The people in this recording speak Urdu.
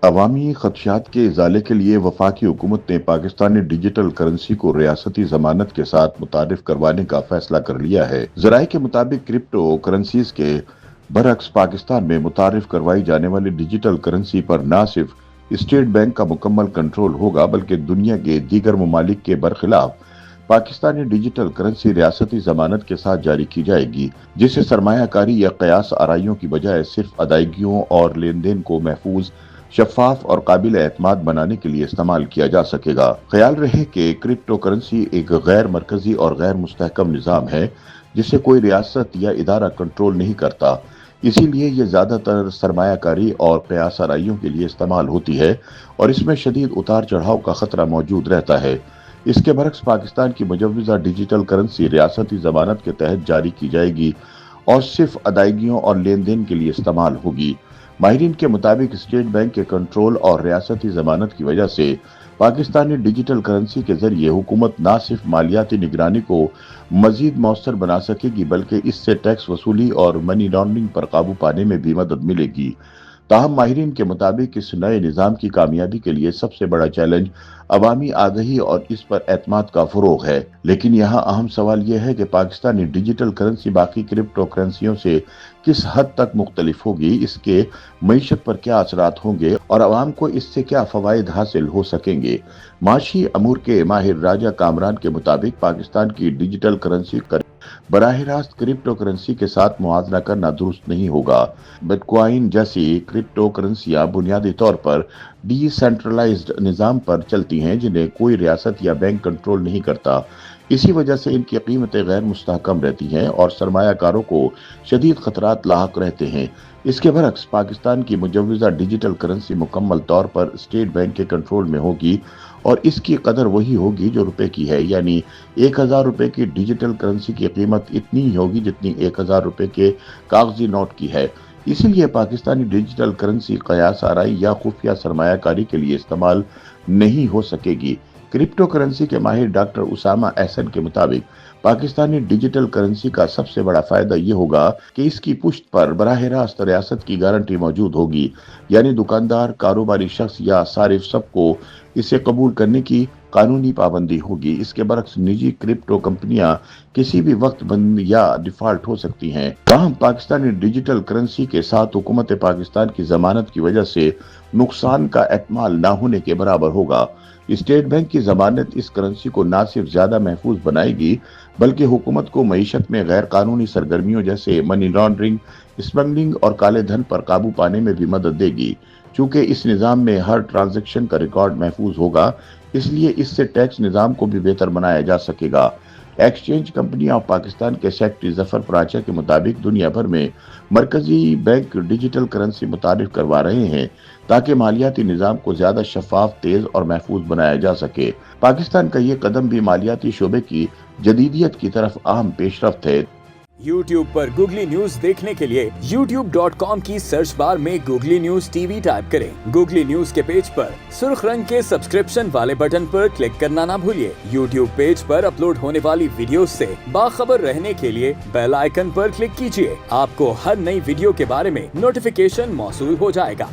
عوامی خدشات کے ازالے کے لیے وفاقی حکومت نے پاکستانی ڈیجیٹل کرنسی کو ریاستی ضمانت کے ساتھ متعارف کروانے کا فیصلہ کر لیا ہے۔ ذرائع کے مطابق کرپٹو کرنسیز کے برعکس پاکستان میں متعارف کروائی جانے والی ڈیجیٹل کرنسی پر نہ صرف اسٹیٹ بینک کا مکمل کنٹرول ہوگا بلکہ دنیا کے دیگر ممالک کے برخلاف پاکستانی ڈیجیٹل کرنسی ریاستی ضمانت کے ساتھ جاری کی جائے گی، جسے سرمایہ کاری یا قیاس آرائیوں کی بجائے صرف ادائیگیوں اور لین دین کو محفوظ، شفاف اور قابل اعتماد بنانے کے لیے استعمال کیا جا سکے گا۔ خیال رہے کہ کرپٹو کرنسی ایک غیر مرکزی اور غیر مستحکم نظام ہے جسے کوئی ریاست یا ادارہ کنٹرول نہیں کرتا، اسی لیے یہ زیادہ تر سرمایہ کاری اور قیاس آرائیوں کے لیے استعمال ہوتی ہے اور اس میں شدید اتار چڑھاؤ کا خطرہ موجود رہتا ہے۔ اس کے برعکس پاکستان کی مجوزہ ڈیجیٹل کرنسی ریاستی ضمانت کے تحت جاری کی جائے گی اور صرف ادائیگیوں اور لین دین کے لیے استعمال ہوگی۔ ماہرین کے مطابق اسٹیٹ بینک کے کنٹرول اور ریاستی ضمانت کی وجہ سے پاکستانی ڈیجیٹل کرنسی کے ذریعے حکومت نہ صرف مالیاتی نگرانی کو مزید مؤثر بنا سکے گی بلکہ اس سے ٹیکس وصولی اور منی لانڈرنگ پر قابو پانے میں بھی مدد ملے گی۔ تاہم ماہرین کے مطابق اس نئے نظام کی کامیابی کے لیے سب سے بڑا چیلنج عوامی آگہی اور اس پر اعتماد کا فروغ ہے۔ لیکن یہاں اہم سوال یہ ہے کہ پاکستانی ڈیجیٹل کرنسی باقی کرپٹو کرنسیوں سے کس حد تک مختلف ہوگی، اس کے معیشت پر کیا اثرات ہوں گے اور عوام کو اس سے کیا فوائد حاصل ہو سکیں گے۔ معاشی امور کے ماہر راجہ کامران کے مطابق پاکستان کی ڈیجیٹل کرنسی براہ راست کرپٹو کرنسی کے ساتھ موازنہ کرنا درست نہیں ہوگا۔ بٹ کوائن جیسی کرپٹو کرنسیاں بنیادی طور پر ڈی سینٹرلائزڈ نظام پر چلتی ہیں جنہیں کوئی ریاست یا بینک کنٹرول نہیں کرتا، اسی وجہ سے ان کی قیمتیں غیر مستحکم رہتی ہیں اور سرمایہ کاروں کو شدید خطرات لاحق رہتے ہیں۔ اس کے برعکس پاکستان کی مجوزہ ڈیجیٹل کرنسی مکمل طور پر اسٹیٹ بینک کے کنٹرول میں ہوگی اور اس کی قدر وہی ہوگی جو روپے کی ہے، یعنی 1000 روپے کی ڈیجیٹل کرنسی کی قیمت اتنی ہی ہوگی جتنی 1000 روپے کے کاغذی نوٹ کی ہے۔ اسی لیے پاکستانی ڈیجیٹل کرنسی قیاس آرائی یا خفیہ سرمایہ کاری کے لیے استعمال نہیں ہو سکے گی۔ کرپٹو کرنسی کے ماہر ڈاکٹر اسامہ احسن کے مطابق پاکستانی ڈیجیٹل کرنسی کا سب سے بڑا فائدہ یہ ہوگا کہ اس کی پشت پر براہ راست ریاست کی گارنٹی موجود ہوگی، یعنی دکاندار، کاروباری شخص یا صارف سب کو اسے قبول کرنے کی قانونی پابندی ہوگی۔ اس کے برعکس نجی کرپٹو کمپنیاں کسی بھی وقت بند یا ڈیفالٹ ہو سکتی ہیں۔ تاہم پاکستانی ڈیجیٹل کرنسی کے ساتھ حکومت پاکستان کی ضمانت کی وجہ سے نقصان کا احتمال نہ ہونے کے برابر ہوگا۔ اسٹیٹ بینک کی ضمانت اس کرنسی کو نہ صرف زیادہ محفوظ بنائے گی بلکہ حکومت کو معیشت میں غیر قانونی سرگرمیوں جیسے منی لانڈرنگ، اسمگلنگ اور کالے دھن پر قابو پانے میں بھی مدد دے گی۔ چونکہ اس نظام میں ہر ٹرانزیکشن کا ریکارڈ محفوظ ہوگا، اس لیے اس سے ٹیکس نظام کو بھی بہتر بنایا جا سکے گا۔ ایکسچینج کمپنی آف پاکستان کے سیکرٹری ظفر پراچا کے مطابق دنیا بھر میں مرکزی بینک ڈیجیٹل کرنسی متعارف کروا رہے ہیں تاکہ مالیاتی نظام کو زیادہ شفاف، تیز اور محفوظ بنایا جا سکے۔ پاکستان کا یہ قدم بھی مالیاتی شعبے کی جدیدیت کی طرف اہم پیش رفت ہے۔ YouTube پر گوگلی نیوز دیکھنے کے لیے youtube.com کی سرچ بار میں googly news T V type کریں۔ گوگلی نیوز کے پیج پر سرخ رنگ کے سبسکرپشن والے بٹن پر کلک کرنا نہ بھولیے۔ YouTube پیج پر اپلوڈ ہونے والی ویڈیوز سے باخبر رہنے کے لیے بیل آئیکن پر کلک کیجیے۔ آپ کو ہر نئی ویڈیو کے بارے میں نوٹیفیکیشن موصول ہو جائے گا۔